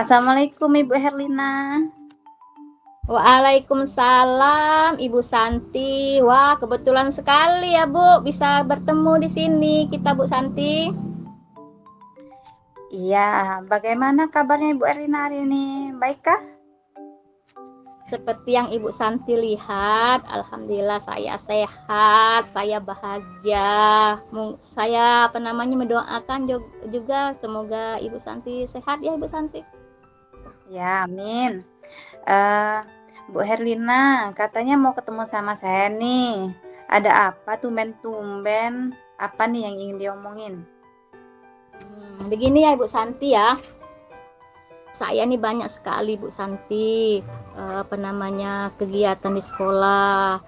Assalamualaikum Ibu Herlina. Waalaikumsalam Ibu Santi. Wah, kebetulan sekali ya Bu bisa bertemu di sini kita Bu Santi. Iya, bagaimana kabarnya Ibu Herlina hari ini? Baikkah? Seperti yang Ibu Santi lihat, alhamdulillah saya sehat, saya bahagia. Saya mendoakan juga semoga Ibu Santi sehat ya Ibu Santi. Ya, amin. Eh, Bu Herlina, katanya mau ketemu sama saya nih. Ada apa tumben-tumben? Apa nih yang ingin diomongin? Begini ya Ibu Santi ya. Saya nih banyak sekali Bu Santi kegiatan di sekolah.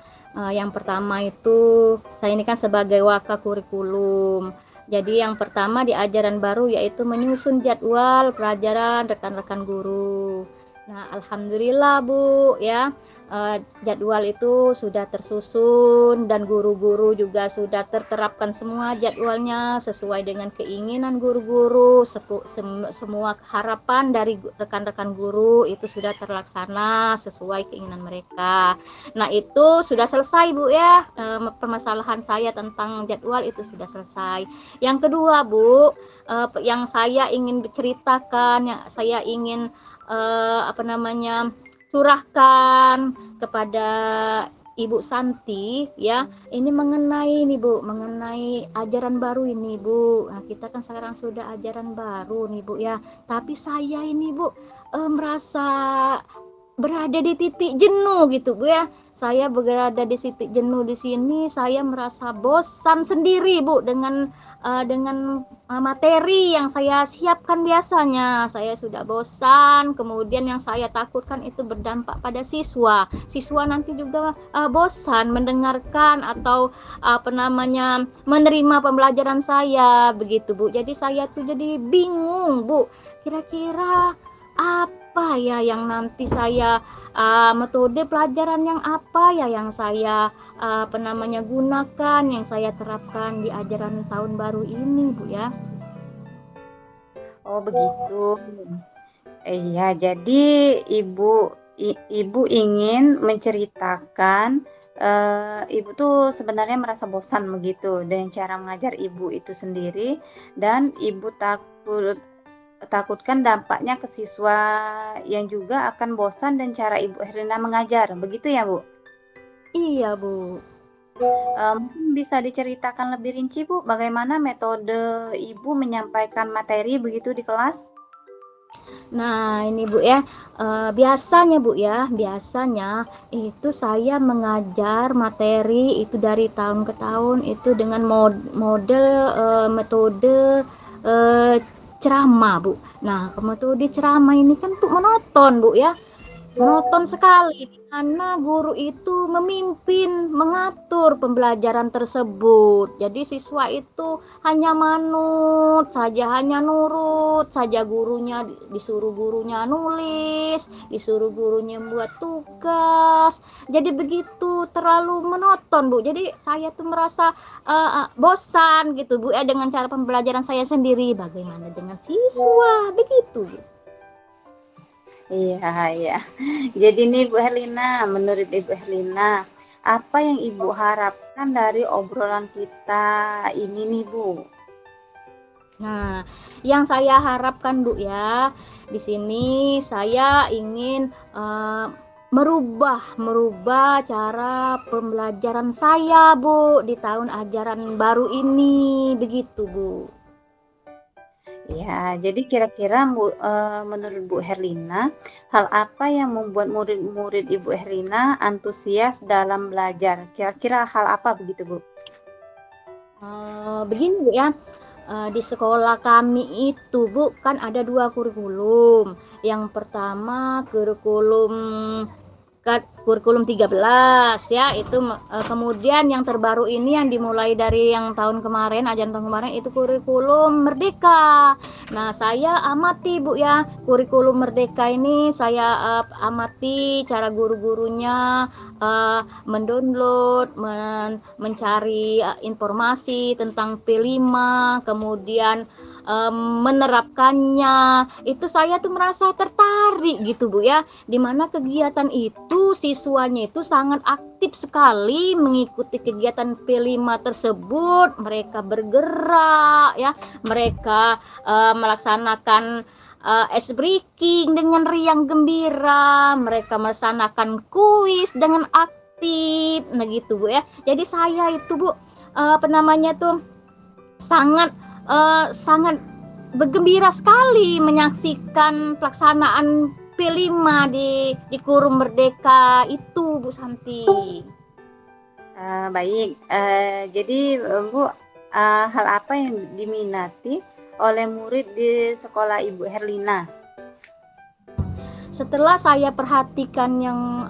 Yang pertama itu saya ini kan sebagai waka kurikulum. Jadi yang pertama di ajaran baru yaitu menyusun jadwal pelajaran rekan-rekan guru. Nah, alhamdulillah Bu ya, jadwal itu sudah tersusun dan guru-guru juga sudah terterapkan semua jadwalnya sesuai dengan keinginan guru-guru. Semua harapan dari rekan-rekan guru itu sudah terlaksana sesuai keinginan mereka. Nah, itu sudah selesai Bu ya, permasalahan saya tentang jadwal itu sudah selesai. Yang kedua Bu, yang saya ingin berceritakan, yang saya ingin curahkan kepada Ibu Santi ya, ini mengenai ajaran baru ini Bu. Nah, kita kan sekarang sudah ajaran baru nih Bu ya, tapi saya ini Bu merasa berada di titik jenuh gitu Bu ya. Saya berada di titik jenuh di sini, saya merasa bosan sendiri Bu dengan materi yang saya siapkan biasanya. Saya sudah bosan, kemudian yang saya takutkan itu berdampak pada siswa. Siswa nanti juga bosan mendengarkan atau menerima pembelajaran saya begitu Bu. Jadi saya tuh jadi bingung Bu. Kira-kira apa ya yang nanti saya metode pelajaran yang apa ya yang saya gunakan, yang saya terapkan di ajaran tahun baru ini Bu ya. Oh, begitu. Iya, jadi Ibu ingin menceritakan Ibu tuh sebenarnya merasa bosan begitu dengan cara mengajar Ibu itu sendiri dan Ibu takutkan dampaknya ke siswa yang juga akan bosan dan cara Ibu Herlina mengajar. Begitu ya, Bu? Iya Bu. Mungkin bisa diceritakan lebih rinci, Bu, bagaimana metode Ibu menyampaikan materi begitu di kelas? Nah, ini Bu ya, biasanya Bu ya, biasanya itu saya mengajar materi itu dari tahun ke tahun itu dengan metode ceramah Bu. Nah, metode ceramah ini kan Bu monoton Bu ya, monoton sekali karena guru itu memimpin, mengatur pembelajaran tersebut. Jadi siswa itu hanya manut saja, hanya nurut saja gurunya, disuruh gurunya nulis, disuruh gurunya buat tugas. Jadi begitu terlalu monoton Bu. Jadi saya tuh merasa bosan gitu Bu ya dengan cara pembelajaran saya sendiri. Bagaimana dengan siswa? Begitu Bu. Iya, iya. Jadi nih Bu Herlina, menurut Ibu Herlina, apa yang Ibu harapkan dari obrolan kita ini nih Bu? Nah, yang saya harapkan Bu ya, di sini saya ingin merubah cara pembelajaran saya Bu di tahun ajaran baru ini, begitu Bu. Ya, jadi kira-kira menurut Bu Herlina, hal apa yang membuat murid-murid Ibu Herlina antusias dalam belajar? Kira-kira hal apa begitu Bu? Begini Bu ya, di sekolah kami itu Bu kan ada 2 kurikulum. Yang pertama kurikulum kurikulum 13 ya, itu kemudian yang terbaru ini yang dimulai dari yang tahun kemarin, ajaran tahun kemarin itu kurikulum Merdeka. Nah, saya amati Bu ya, kurikulum Merdeka ini saya amati cara guru-gurunya mendownload, mencari informasi tentang P5, kemudian menerapkannya. Itu saya tuh merasa tertarik gitu Bu ya, dimana kegiatan itu siswanya itu sangat aktif sekali mengikuti kegiatan P5 tersebut. Mereka bergerak ya, mereka melaksanakan ice breaking dengan riang gembira, mereka melaksanakan kuis dengan aktif. Nah gitu Bu ya, jadi saya itu Bu sangat sangat bergembira sekali menyaksikan pelaksanaan P5 di Kurum Merdeka itu Bu Santi. Baik, jadi Bu, hal apa yang diminati oleh murid di sekolah Ibu Herlina? Setelah saya perhatikan yang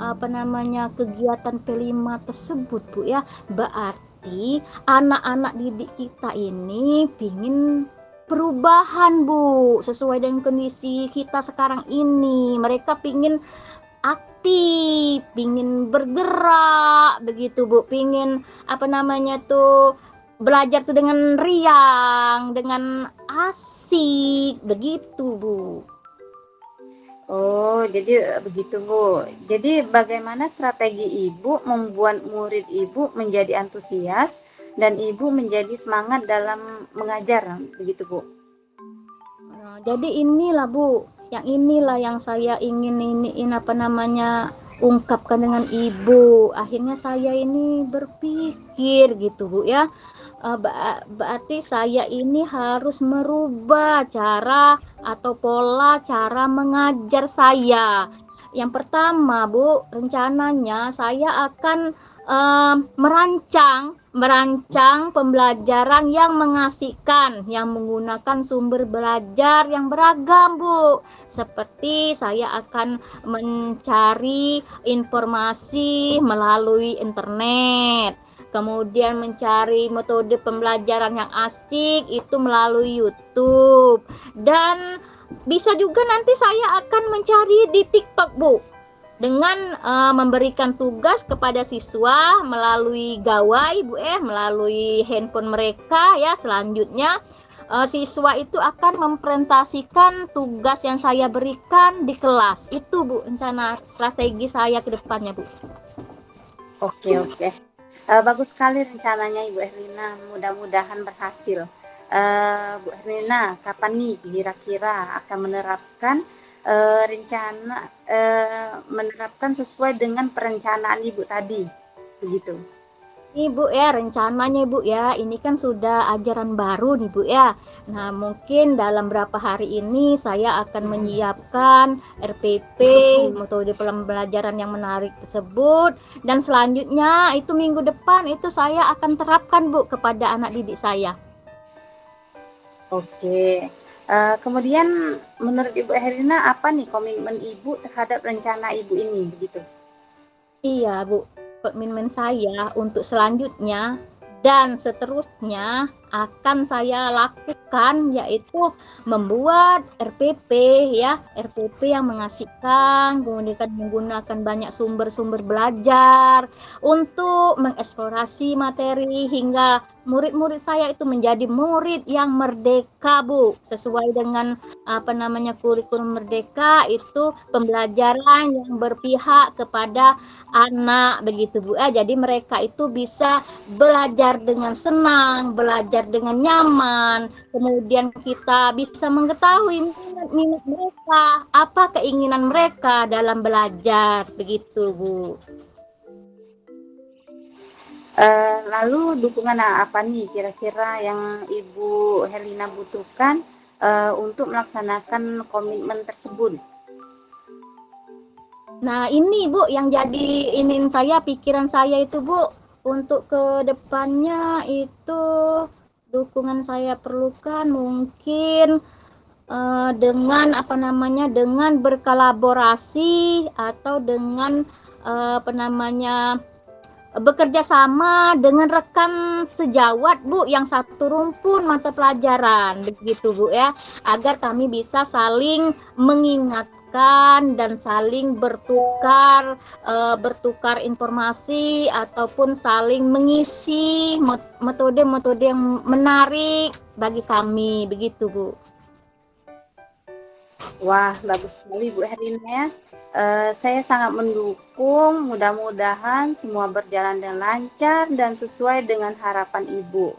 kegiatan P5 tersebut Bu ya, berarti anak-anak didik kita ini pingin perubahan Bu, sesuai dengan kondisi kita sekarang ini. Mereka pingin aktif, pingin bergerak begitu Bu, pingin belajar tuh dengan riang, dengan asik begitu Bu. Oh, jadi begitu Bu. Jadi bagaimana strategi Ibu membuat murid Ibu menjadi antusias dan Ibu menjadi semangat dalam mengajar, begitu Bu? Jadi inilah Bu, inilah yang saya ingin ungkapkan dengan Ibu. Akhirnya saya ini berpikir gitu Bu ya. Berarti saya ini harus merubah cara atau pola cara mengajar saya. Yang pertama Bu, rencananya saya akan merancang pembelajaran yang mengasihkan, yang menggunakan sumber belajar yang beragam Bu. Seperti saya akan mencari informasi melalui internet, kemudian mencari metode pembelajaran yang asik itu melalui YouTube, dan bisa juga nanti saya akan mencari di TikTok Bu, dengan memberikan tugas kepada siswa melalui gawai Bu melalui handphone mereka ya. Selanjutnya siswa itu akan mempresentasikan tugas yang saya berikan di kelas. Itu Bu rencana strategi saya ke depannya Bu. Oke. Bagus sekali rencananya Ibu Herlina, mudah-mudahan berhasil. Bu Herlina, kapan nih kira-kira akan menerapkan rencana menerapkan sesuai dengan perencanaan Ibu tadi, begitu? Ibu ya, rencananya Ibu ya, ini kan sudah ajaran baru nih Bu ya. Nah, mungkin dalam berapa hari ini saya akan menyiapkan RPP, metode pembelajaran yang menarik tersebut, dan selanjutnya itu minggu depan itu saya akan terapkan Bu kepada anak didik saya. Oke. Kemudian menurut Ibu Herlina apa nih komitmen Ibu terhadap rencana Ibu ini, begitu? Iya Bu, komitmen saya untuk selanjutnya dan seterusnya akan saya lakukan yaitu membuat RPP ya, RPP yang mengasihkan, kemudian menggunakan banyak sumber-sumber belajar untuk mengeksplorasi materi hingga murid-murid saya itu menjadi murid yang merdeka Bu, sesuai dengan kurikulum Merdeka itu pembelajaran yang berpihak kepada anak begitu Bu. Jadi mereka itu bisa belajar dengan senang, belajar dengan nyaman, kemudian kita bisa mengetahui minat mereka, apa keinginan mereka dalam belajar begitu Bu. Lalu dukungan apa nih kira-kira yang Ibu Herlina butuhkan untuk melaksanakan komitmen tersebut? Nah ini Bu yang jadi pikiran saya itu Bu, untuk ke depannya itu dukungan saya perlukan mungkin dengan apa namanya, dengan berkolaborasi atau dengan apa namanya, bekerja sama dengan rekan sejawat Bu yang satu rumpun mata pelajaran begitu Bu ya, agar kami bisa saling mengingatkan dan saling bertukar informasi ataupun saling mengisi metode-metode yang menarik bagi kami begitu Bu. Wah, bagus sekali Bu Herlina ya. Saya sangat mendukung, mudah-mudahan semua berjalan dengan lancar dan sesuai dengan harapan Ibu.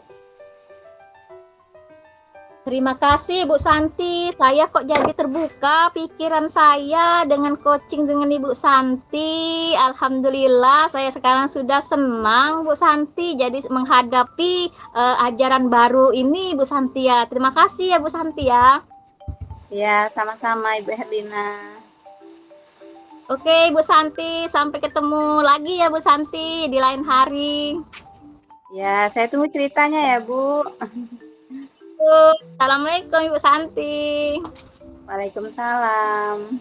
Terima kasih Bu Santi, saya kok jadi terbuka pikiran saya dengan coaching dengan Ibu Santi. Alhamdulillah saya sekarang sudah senang Bu Santi jadi menghadapi ajaran baru ini Bu Santi ya. Terima kasih ya Bu Santi ya. Ya, sama-sama Ibu Herlina. Oke Bu Santi, sampai ketemu lagi ya Bu Santi di lain hari. Ya, saya tunggu ceritanya ya Bu. Assalamualaikum Ibu Santi. Waalaikumsalam.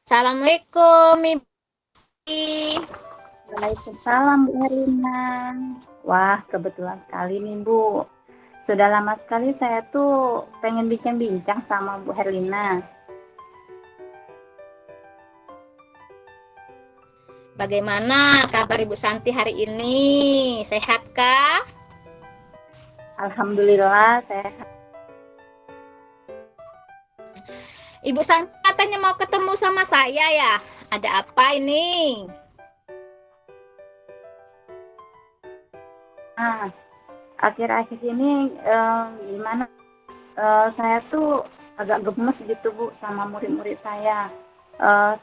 Assalamualaikum Ibu. Waalaikumsalam Bu Herlina. Wah, kebetulan sekali nih Bu. Sudah lama sekali saya tuh pengen bincang-bincang sama Bu Herlina. Bagaimana kabar Ibu Santi hari ini? Sehatkah? Alhamdulillah sehat. Ibu Santi katanya mau ketemu sama saya ya. Ada apa ini? Nah, akhir-akhir ini gimana? Saya tuh agak gemes gitu Bu sama murid-murid saya.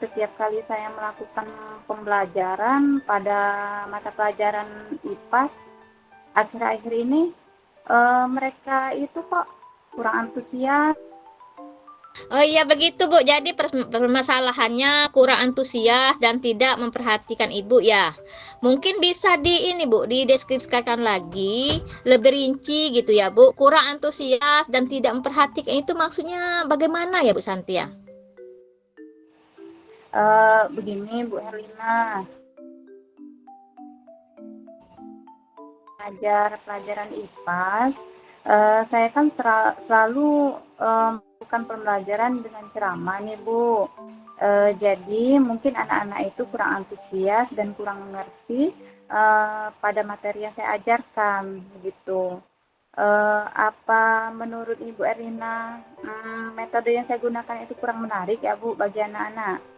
Setiap kali saya melakukan pembelajaran pada mata pelajaran IPAS, akhir-akhir ini mereka itu kok kurang antusias. Oh iya begitu Bu. Jadi permasalahannya kurang antusias dan tidak memperhatikan Ibu ya. Mungkin bisa di ini Bu, dideskripsikan lagi lebih rinci gitu ya Bu. Kurang antusias dan tidak memperhatikan itu maksudnya bagaimana ya Bu Santi ya? Begini Bu Herlina, ajar pelajaran IPAS, saya kan selalu melakukan pembelajaran dengan ceramah nih Bu. Jadi mungkin anak-anak itu kurang antusias dan kurang mengerti pada materi yang saya ajarkan gitu. Apa menurut Ibu Erlina metode yang saya gunakan itu kurang menarik ya Bu bagi anak-anak?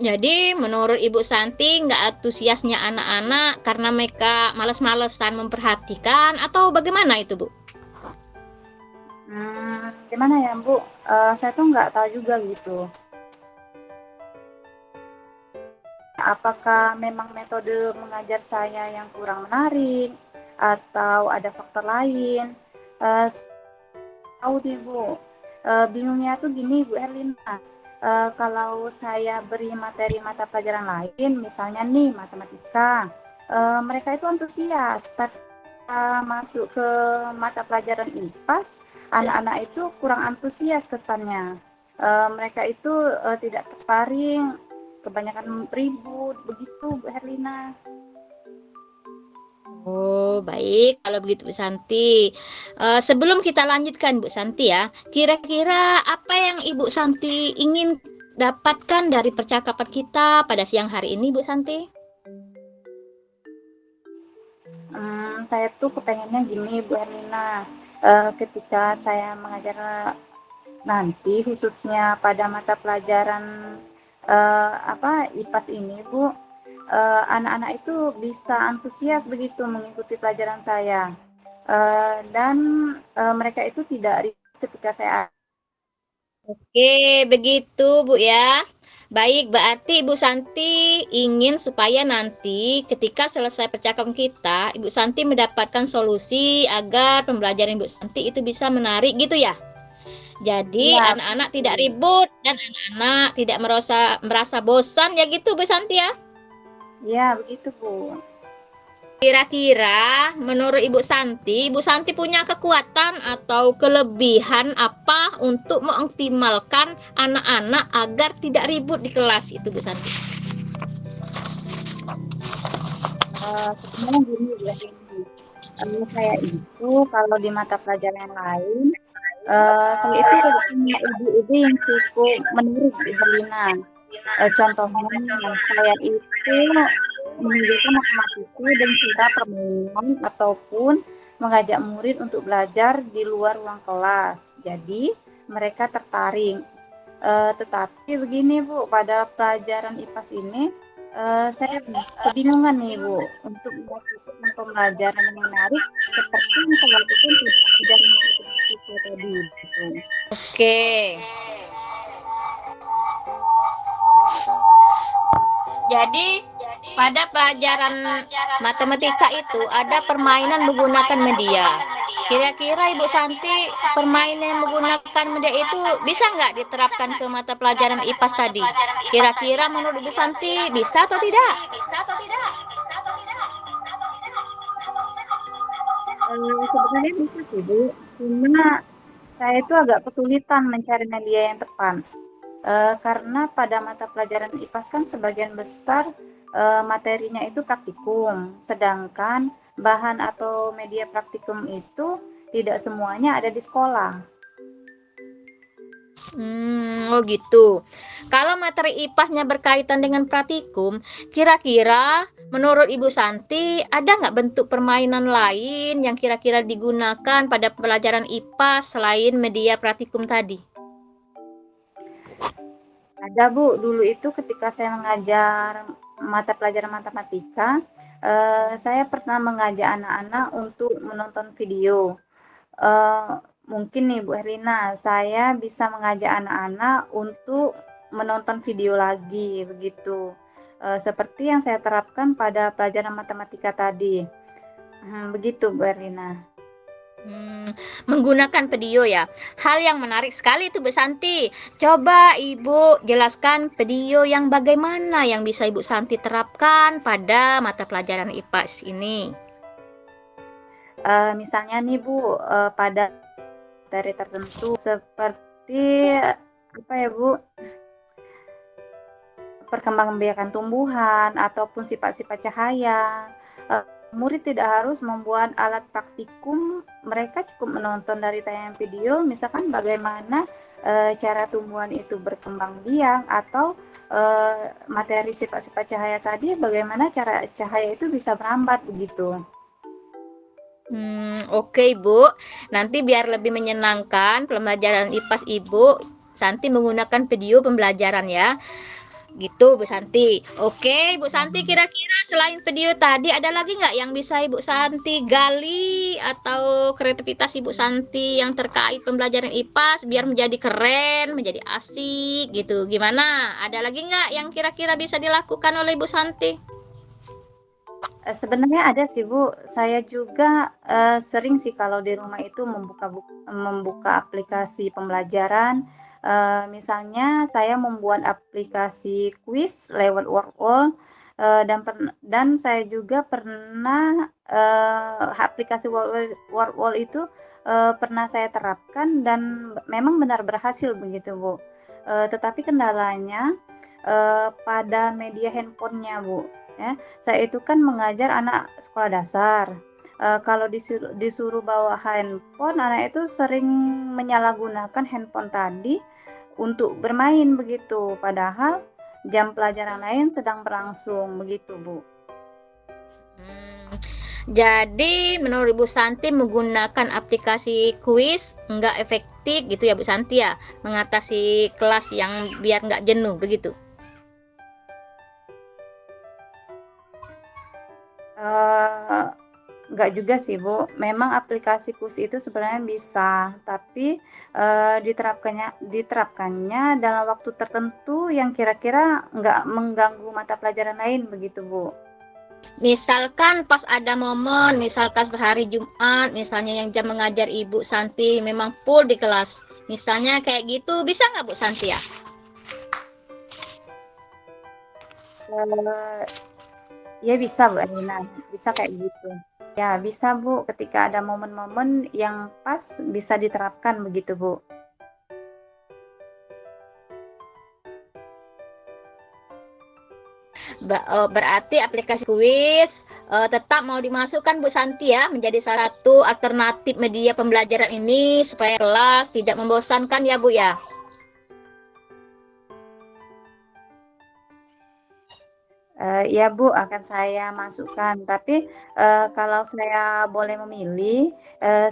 Jadi menurut Ibu Santi nggak antusiasnya anak-anak karena mereka males-malesan memperhatikan atau bagaimana itu Bu? Gimana ya Bu? Saya tuh nggak tahu juga gitu. Apakah memang metode mengajar saya yang kurang menarik atau ada faktor lain? Tahu deh Bu. Bingungnya tuh gini Bu Erlina. Kalau saya beri materi mata pelajaran lain, misalnya nih matematika, mereka itu antusias. Tapi masuk ke mata pelajaran IPAS, anak-anak itu kurang antusias kesannya. Mereka itu tidak tertarik, kebanyakan ribut, begitu Bu Herlina. Oh, baik. Kalau begitu Bu Santi. Sebelum kita lanjutkan Bu Santi ya, kira-kira apa yang Ibu Santi ingin dapatkan dari percakapan kita pada siang hari ini Bu Santi? Saya tuh kepengennya gini Bu Herlina, ketika saya mengajar nanti khususnya pada mata pelajaran IPAS ini Bu, anak-anak itu bisa antusias begitu mengikuti pelajaran saya, dan mereka itu tidak ribut ketika saya. Oke, begitu Bu ya. Baik, berarti Ibu Santi ingin supaya nanti ketika selesai percakapan kita, Ibu Santi mendapatkan solusi agar pembelajaran Ibu Santi itu bisa menarik gitu ya. Jadi Iya, anak-anak tidak ribut dan anak-anak tidak merasa bosan ya gitu Bu Santi ya. iya begitu Bu. Kira-kira menurut Ibu Santi punya kekuatan atau kelebihan apa untuk mengoptimalkan anak-anak agar tidak ribut di kelas itu Bu Santi? Sebenarnya gini Bu Rini, saya itu kalau di mata pelajaran yang lain, saya itu punya ide-ide yang cukup menarik Bu Herlina. Contohnya, saya itu menunjukkan matematika dan cara permainan ataupun mengajak murid untuk belajar di luar ruang kelas. Jadi mereka tertarik. Tetapi begini Bu, pada pelajaran IPAS ini saya kebingungan nih Bu untuk melakukan pembelajaran yang menarik seperti yang saya lakukan di pelajaran matematika tadi. Gitu. Oke. Jadi pada pelajaran matematika itu ada permainan menggunakan media. Kira-kira Ibu Santi permainan menggunakan media itu bisa nggak diterapkan ke mata pelajaran IPAS tadi? Kira-kira menurut Ibu Santi bisa atau tidak? Sebenarnya bisa sih Bu, cuma saya itu agak kesulitan mencari media yang tepat. Karena pada mata pelajaran IPAS kan sebagian besar materinya itu praktikum, sedangkan bahan atau media praktikum itu tidak semuanya ada di sekolah. Oh gitu. Kalau materi IPAS-nya berkaitan dengan praktikum, kira-kira menurut Ibu Santi ada nggak bentuk permainan lain yang kira-kira digunakan pada pelajaran IPAS selain media praktikum tadi? Ada Bu, dulu itu ketika saya mengajar mata pelajaran matematika, saya pernah mengajak anak-anak untuk menonton video. Eee, Mungkin nih Bu Herlina, saya bisa mengajak anak-anak untuk menonton video lagi begitu, seperti yang saya terapkan pada pelajaran matematika tadi. Begitu Bu Herlina. Menggunakan video ya. Hal yang menarik sekali itu Bu Santi. Coba Ibu jelaskan video yang bagaimana yang bisa Ibu Santi terapkan pada mata pelajaran IPAS ini. Misalnya nih Bu, pada materi tertentu seperti apa ya Bu, perkembangbiakan tumbuhan ataupun sifat-sifat cahaya. Murid tidak harus membuat alat praktikum, mereka cukup menonton dari tayangan video, misalkan bagaimana cara tumbuhan itu berkembang biak atau materi sifat-sifat cahaya tadi, bagaimana cara cahaya itu bisa merambat begitu. Oke, Bu. Nanti biar lebih menyenangkan pembelajaran IPAS Ibu, Santi menggunakan video pembelajaran ya. Gitu, Bu Santi. Oke, Bu Santi, kira-kira selain video tadi ada lagi nggak yang bisa Ibu Santi gali atau kreativitas Ibu Santi yang terkait pembelajaran IPAS biar menjadi keren, menjadi asik gitu. Gimana? Ada lagi nggak yang kira-kira bisa dilakukan oleh Ibu Santi? Sebenarnya ada sih Bu, saya juga sering sih kalau di rumah itu membuka aplikasi pembelajaran, misalnya saya membuat aplikasi kuis lewat Workwall, dan saya juga pernah, aplikasi Workwall itu, pernah saya terapkan dan memang benar berhasil begitu Bu, tetapi kendalanya, pada media handphonenya Bu, ya. Saya itu kan mengajar anak sekolah dasar. Kalau disuruh bawa handphone, anak itu sering menyalahgunakan handphone tadi untuk bermain begitu, padahal jam pelajaran lain sedang berlangsung begitu, Bu. Jadi menurut Bu Santi menggunakan aplikasi kuis nggak efektif gitu ya Bu Santi ya, mengatasi kelas yang biar nggak jenuh begitu. Eee, Enggak juga sih, Bu. Memang aplikasi KUS itu sebenarnya bisa, tapi, diterapkannya dalam waktu tertentu yang kira-kira nggak mengganggu mata pelajaran lain, begitu, Bu. Misalkan pas ada momen, misalkan hari Jumat, misalnya yang jam mengajar Ibu Santi memang full di kelas. Misalnya kayak gitu, bisa nggak Bu Santi ya? Eee, ya bisa, Bu Erlina, bisa kayak gitu. Ya bisa, Bu, ketika ada momen-momen yang pas bisa diterapkan begitu, Bu. Berarti aplikasi kuis tetap mau dimasukkan Bu Santi ya, menjadi salah satu alternatif media pembelajaran ini supaya kelas tidak membosankan ya Bu ya. Iya, Bu, akan saya masukkan. Tapi, kalau saya boleh memilih,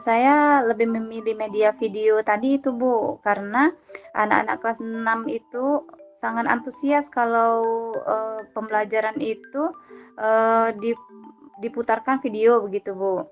saya lebih memilih media video tadi itu, Bu. Karena anak-anak kelas 6 itu sangat antusias kalau, pembelajaran itu, eee, dip diputarkan video begitu, Bu.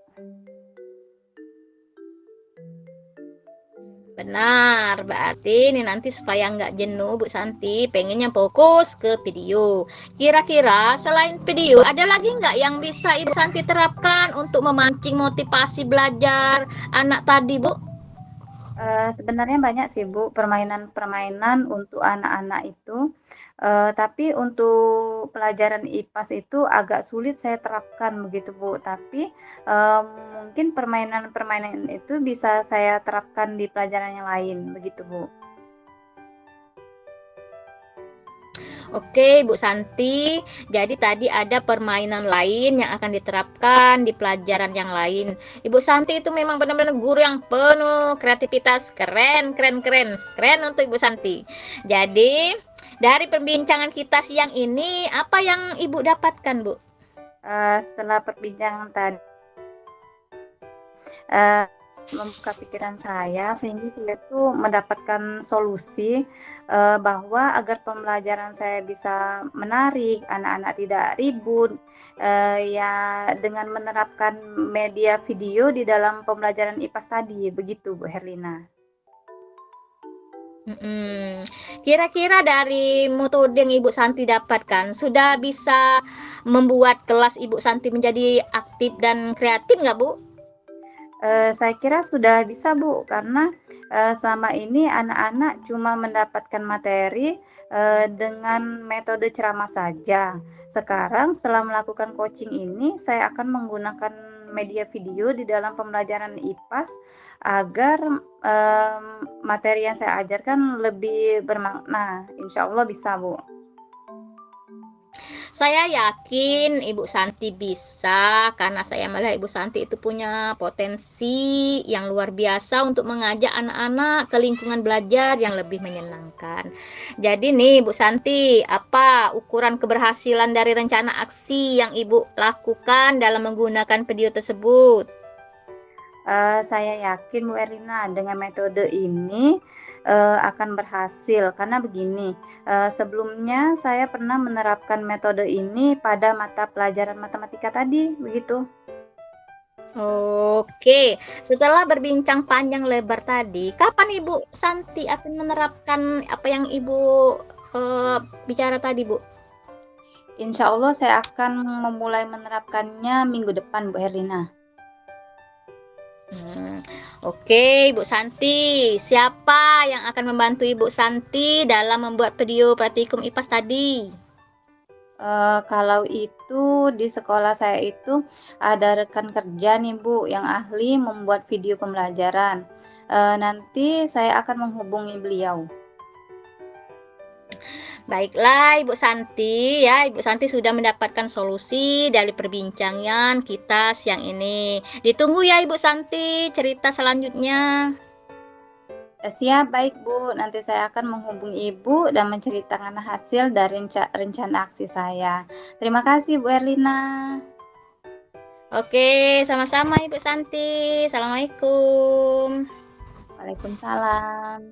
Benar, berarti ini nanti supaya nggak jenuh Bu Santi, pengennya fokus ke video. Kira-kira selain video, ada lagi nggak yang bisa Ibu Santi terapkan untuk memancing motivasi belajar anak tadi Bu? Sebenarnya banyak sih, Bu, permainan-permainan untuk anak-anak itu, tapi untuk pelajaran IPAS itu agak sulit saya terapkan begitu, Bu. Tapi, mungkin permainan-permainan itu bisa saya terapkan di pelajaran yang lain begitu, Bu. Oke, Bu Santi. Jadi tadi ada permainan lain yang akan diterapkan di pelajaran yang lain. Ibu Santi itu memang benar-benar guru yang penuh kreativitas. Keren, keren, keren. Keren untuk Ibu Santi. Jadi, dari perbincangan kita siang ini, apa yang Ibu dapatkan, Bu? Setelah perbincangan tadi, eee, membuka pikiran saya sehingga saya tuh mendapatkan solusi, bahwa agar pembelajaran saya bisa menarik, anak-anak tidak ribut, ya dengan menerapkan media video di dalam pembelajaran IPAS tadi, begitu Bu Herlina. Kira-kira dari metode yang Ibu Santi dapatkan, sudah bisa membuat kelas Ibu Santi menjadi aktif dan kreatif nggak, Bu? Saya kira sudah bisa, Bu, karena, selama ini anak-anak cuma mendapatkan materi, dengan metode ceramah saja. Sekarang setelah melakukan coaching ini, saya akan menggunakan media video di dalam pembelajaran IPAS agar, materi yang saya ajarkan lebih bermakna. Insya Allah bisa, Bu. Saya yakin Ibu Santi bisa karena saya melihat Ibu Santi itu punya potensi yang luar biasa untuk mengajak anak-anak ke lingkungan belajar yang lebih menyenangkan. Jadi nih Bu Santi, apa ukuran keberhasilan dari rencana aksi yang Ibu lakukan dalam menggunakan video tersebut? Saya yakin Bu Erlina dengan metode ini, akan berhasil karena begini, sebelumnya saya pernah menerapkan metode ini pada mata pelajaran matematika tadi, begitu. Oke, setelah berbincang panjang lebar tadi, kapan Ibu Santi akan menerapkan apa yang Ibu bicara tadi, Bu? Insya Allah saya akan memulai menerapkannya minggu depan Bu Herlina. Oke, Ibu Santi. Siapa yang akan membantu Ibu Santi dalam membuat video praktikum IPAS tadi? Kalau itu di sekolah saya itu ada rekan kerja nih Bu yang ahli membuat video pembelajaran, nanti saya akan menghubungi beliau. Baiklah Ibu Santi ya, Ibu Santi sudah mendapatkan solusi dari perbincangan kita siang ini. Ditunggu ya Ibu Santi cerita selanjutnya. Siap, baik Bu, nanti saya akan menghubungi Ibu dan menceritakan hasil dari rencana aksi saya. Terima kasih Bu Erlina. Oke, sama-sama Ibu Santi. Assalamualaikum. Waalaikumsalam.